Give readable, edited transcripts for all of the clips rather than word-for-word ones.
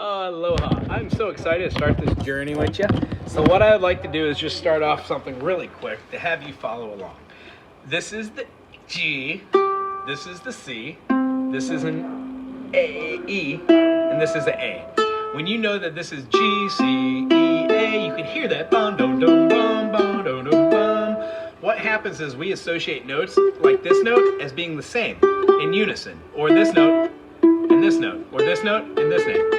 Aloha. I'm so excited to start this journey with you. So what I would like to do is just start off something really quick to have you follow along. This is the G, this is the C, this is an A, E, and this is an A. When you know that this is G, C, E, A, you can hear that bum, dum, dum, bum, bum, dum, dum, bum. What happens is we associate notes like this note as being the same in unison, or this note and this note, or this note and this note.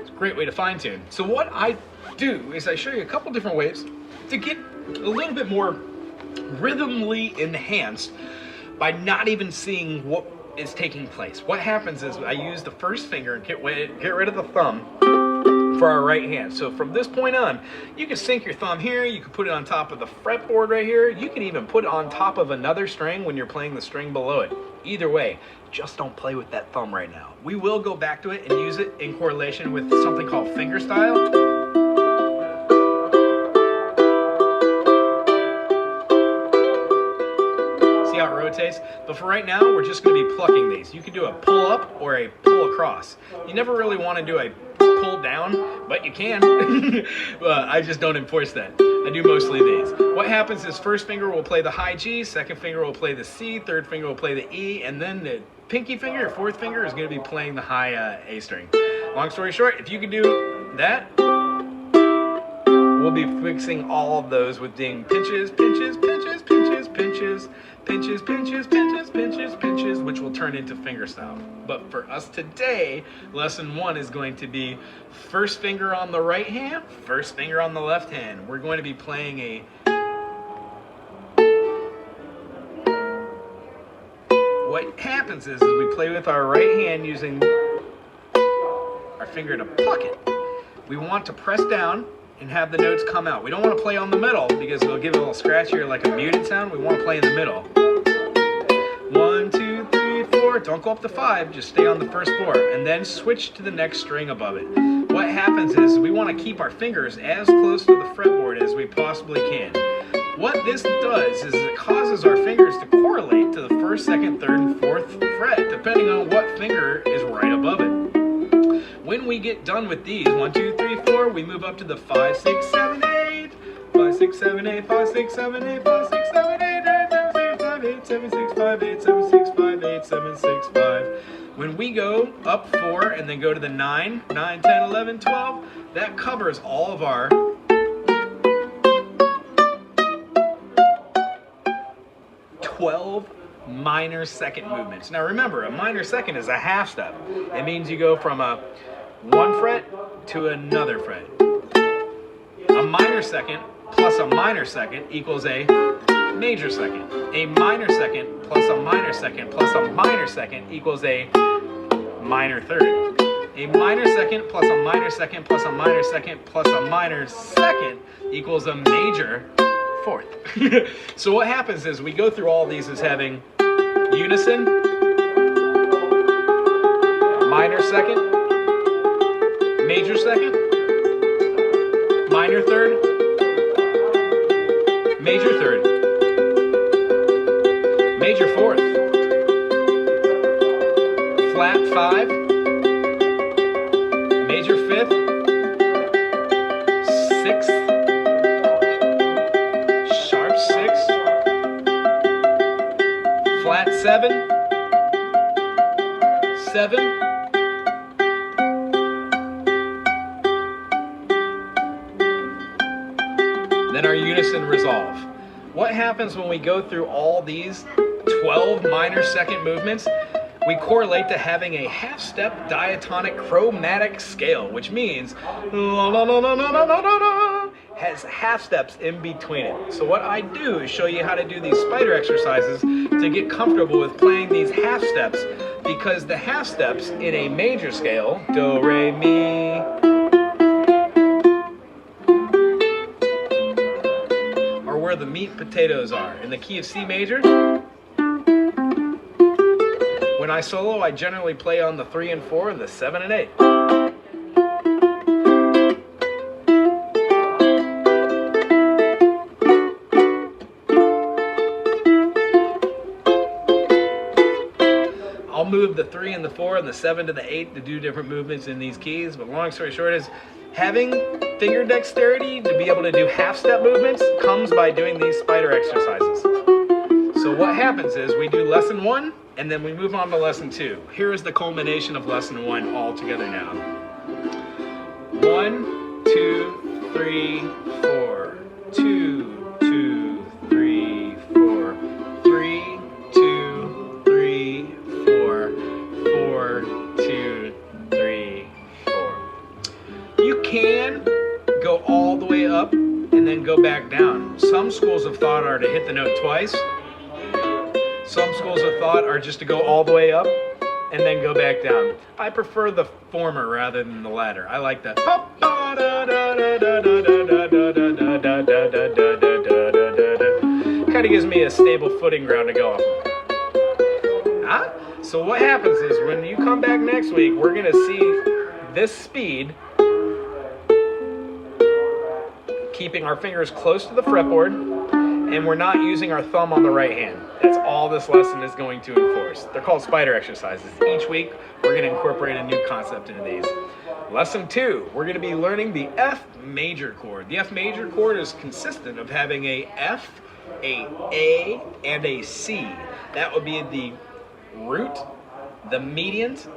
It's a great way to fine tune. So what I do is I show you a couple different ways to get a little bit more rhythmically enhanced by not even seeing what is taking place. What happens is I use the first finger and get rid of the thumb for our right hand. So from this point on, you can sink your thumb here, you can put it on top of the fretboard right here, you can even put it on top of another string when you're playing the string below it. Either way, just don't play with that thumb right now. We will go back to it and use it in correlation with something called fingerstyle. How it rotates, but for right now we're just going to be plucking these. You can do a pull up or a pull across. You never really want to do a pull down, but you can. I just don't enforce that. I do mostly these. What happens is first finger will play the high G, second finger will play the C, third finger will play the E, and then the pinky finger or fourth finger is going to be playing the high A string. Long story short, if you can do that, we'll be fixing all of those with ding pinches, pinches, pinches, pinches, pinches, pinches, pinches, pinches, pinches, pinches, which will turn into fingerstyle. But for us today, lesson one is going to be first finger on the right hand, first finger on the left hand. We're going to be playing a what happens is we play with our right hand using our finger to pluck it. We want to press down and have the notes come out. We don't want to play on the middle because it'll give it a little scratchier like a muted sound. We want to play in the middle. 1, 2, 3, 4. Don't go up to 5. Just stay on the first 4 and then switch to the next string above it. What happens is we want to keep our fingers as close to the fretboard as we possibly can. What this does is it causes our fingers to correlate to the first, second, third, and fourth fret depending on what finger is right above it. When we get done with these, 1, 2, 3, 4, we move up to the 5, 6, 7, 8, 5, 6, 7, 8, 5, 6, 7, 8, 5, 6, 7, 8, 7, 6, 5, 8, 7, 6, 5, 8, 7, 6, 5. When we go up 4 and then go to the 9, 9, 10, 11, 12, that covers all of our minor second movements. Now remember, a minor second is a half step. It means you go from a 1 fret to another fret. A minor second plus a minor second equals a major second. A minor second plus a minor second plus a minor second equals a minor third. A minor second plus a minor second plus a minor second plus a minor second equals a major fourth. So what happens is we go through all these as having unison, minor second, major second, minor third, major third, major fourth, flat 5, major 5th, 6th, sharp 6th, flat 7, 7, then our unison resolve. What happens when we go through all these 12 minor second movements? We correlate to having a half-step diatonic chromatic scale, which means has half steps in between it. So what I do is show you how to do these spider exercises to get comfortable with playing these half steps, because the half steps in a major scale, do, re, mi, are where the meat and potatoes are. In the key of C major, when I solo, I generally play on the 3 and 4 and the 7 and 8. I'll move the 3 and the 4 and the 7 to the 8 to do different movements in these keys. But long story short is having finger dexterity to be able to do half-step movements comes by doing these spider exercises. So what happens is we do lesson 1 and then we move on to lesson 2. Here is the culmination of lesson 1 all together now. 1, 2, 3, 4. 2, 2, 3, 4. 3, 2, 3, 4. 4, 2, 3, 4. You can go all the way up and then go back down. Some schools of thought are to hit the note twice. Some schools of thought are just to go all the way up and then go back down. I prefer the former rather than the latter. I like that. Kind of gives me a stable footing ground to go off of. Huh? So what happens is when you come back next week, we're going to see this speed, keeping our fingers close to the fretboard, and we're not using our thumb on the right hand. That's all this lesson is going to enforce. They're called spider exercises. Each week, we're going to incorporate a new concept into these. Lesson 2, we're going to be learning the F major chord. The F major chord is consistent of having a F, a, and a C. That would be the root, the mediant,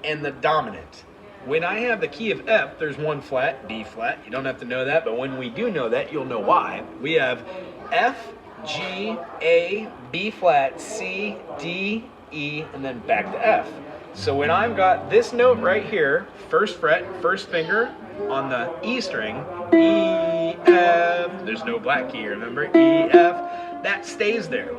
and the dominant. When I have the key of F, there's one flat, B flat. You don't have to know that, but when we do know that, you'll know why. We have F, G, A, B flat, C, D, E, and then back to F. So when I've got this note right here, first fret, first finger on the E string, E, F, there's no black key, remember? E, F, that stays there.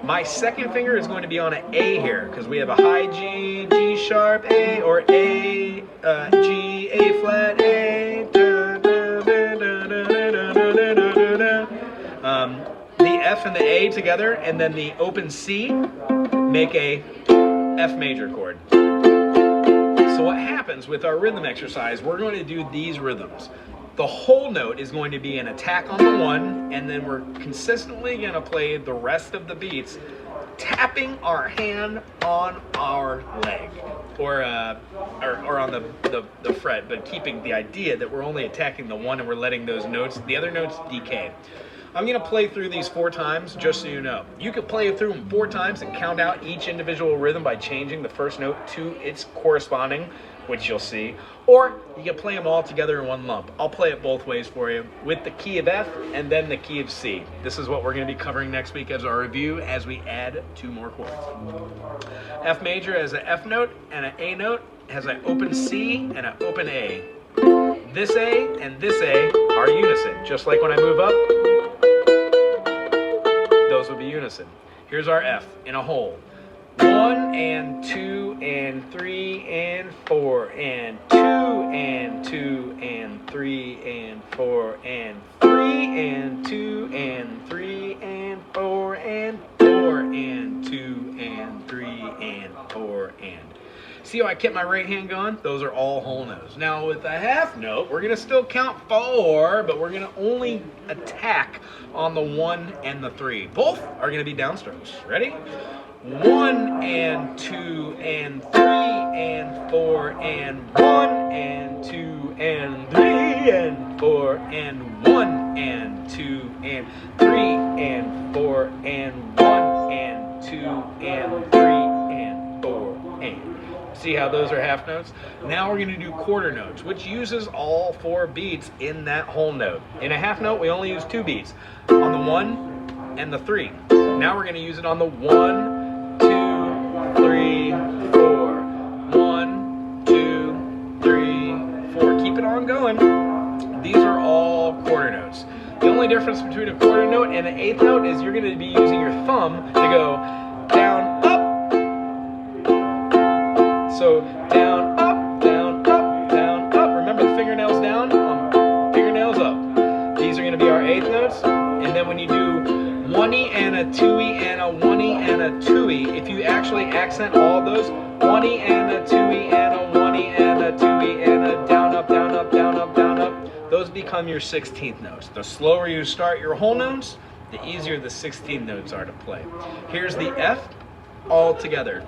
My second finger is going to be on an A here, because we have a high G, G sharp, A, or A, G, A flat, A, da, da, da, da, da, da, da, da, da. The F and the A together, and then the open C make a F major chord. So what happens with our rhythm exercise, we're going to do these rhythms. The whole note is going to be an attack on the 1, and then we're consistently going to play the rest of the beats, tapping our hand on our leg, or on the fret, but keeping the idea that we're only attacking the 1 and we're letting those notes, the other notes, decay. I'm going to play through these 4 times, just so you know. You could play through them 4 times and count out each individual rhythm by changing the first note to its corresponding, which you'll see. Or you can play them all together in one lump. I'll play it both ways for you, with the key of F and then the key of C. This is what we're going to be covering next week as our review as we add 2 more chords. F major has an F note and an A note, has an open C and an open A. This A and this A are unison, just like when I move up. Those will be unison. Here's our F in a whole. 1 and 2 and 3 and 4 and 2 and 2 and 3 and 4 and 3 and 2 and 3 and 4 and 4 and 2 and 3 and 4 and. See how I kept my right hand going? Those are all whole notes. Now with a half note, we're going to still count 4, but we're going to only attack on the 1 and the 3. Both are going to be downstrokes. Ready? 1 and 2 and 3 and 4 and 1 and 2 and 3 and 4 and 1 and 2 and 3 and 4 and 1 and 2 and 3 and 4 and. See how those are half notes? Now we're going to do quarter notes, which uses all 4 beats in that whole note. In a half note, we only use 2 beats, on the 1 and the 3. Now we're going to use it on the 1, 2, 3, 4. 1, 2, 3, 4. Keep it on going. These are all quarter notes. The only difference between a quarter note and an eighth note is you're going to be using your thumb to go down, up. So down, up, down, up, down, up. Remember the fingernails down, fingernails up. These are going to be our eighth notes. And then when you do 1E and a 2E and a 1E and a 2E, if you actually accent all those, 1E and a 2E and a 1E and a 2E and a down, up, down, up, down, up, down, up, those become your 16th notes. The slower you start your whole notes, the easier the 16th notes are to play. Here's the F all together.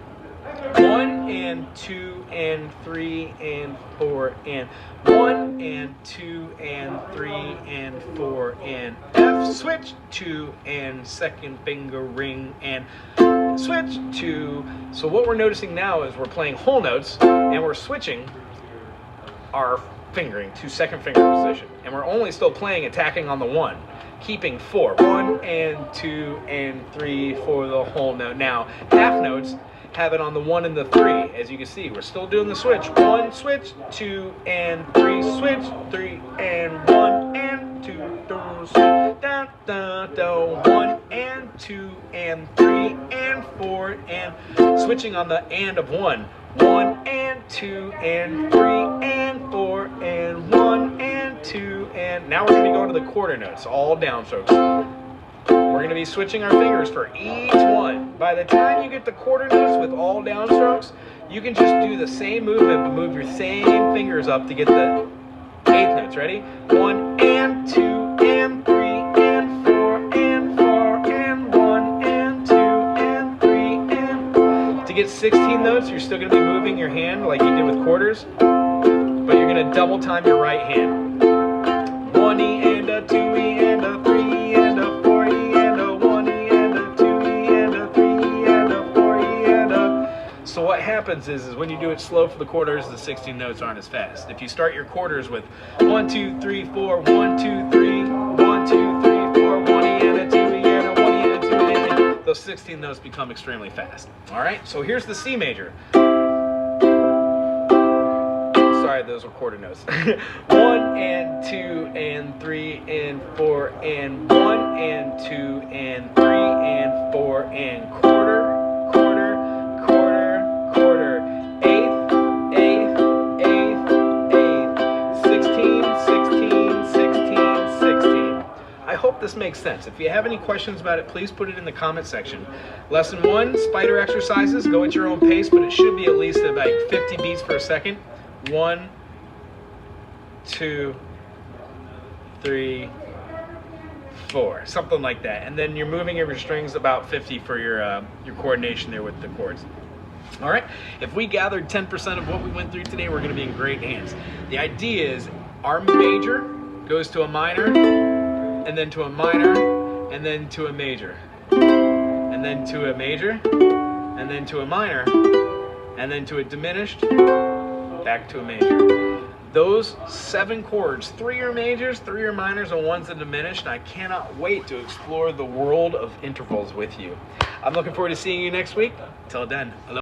1 and 2 and 3 and 4 and 1 and 2 and 3 and 4 and F, switch 2 and second finger ring and switch 2. So what we're noticing now is we're playing whole notes and we're switching our fingering to second finger position, and we're only still playing attacking on the 1, keeping 4, 1 and 2 and 3 for the whole note. Now half notes have it on the 1 and the 3. As you can see, we're still doing the switch. 1, switch, 2 and 3, switch, 3 and 1 and 2, switch, da, da, da, 1 and 2 and 3 and 4 and switching on the and of 1. 1 and 2 and 3 and 4 and 1 and 2 and now we're going to be going to the quarter notes, all downstrokes. We're going to be switching our fingers for each one. By the time you get the quarter notes with all downstrokes, you can just do the same movement but move your same fingers up to get the eighth notes. Ready? 1 and 2 and 3 and 4 and 4 and 1 and 2 and 3 and to get 16 notes, you're still going to be moving your hand like you did with quarters, but you're going to double time your right hand. 1 E and a 2 E and a 3 E and a 4 E and a 1 E and a 2 E and a 3 E and a 4 E and a. So what happens is when you do it slow for the quarters, the 16 notes aren't as fast. If you start your quarters with 1 2 3 4 1 2 3 1 2 3 4 1 E and a 2 E and a 1 E and a 2 E and a, those 16 notes become extremely fast. All right, so here's the C major. Sorry, those were quarter notes. 1 and 2 and 3 and 4 and 1 and 2 and 3 and 4 and quarter, quarter, quarter, quarter, eighth, eighth, eighth, eighth, 16, 16, 16, 16. I hope this makes sense. If you have any questions about it, please put it in the comment section. Lesson 1, spider exercises. Go at your own pace, but it should be at least at like 50 beats per second. 1, 2, 3, 4, something like that, and then you're moving your strings about 50 for your coordination there with the chords. All right, if we gathered 10% of what we went through today, we're going to be in great hands. The idea is our major goes to a minor, and then to a minor, and then to a major, and then to a major, and then to a minor, and then to a diminished, back to a major. Those 7 chords, 3 are majors, 3 are minors, and 1's a diminished, and I cannot wait to explore the world of intervals with you. I'm looking forward to seeing you next week. Till then, hello.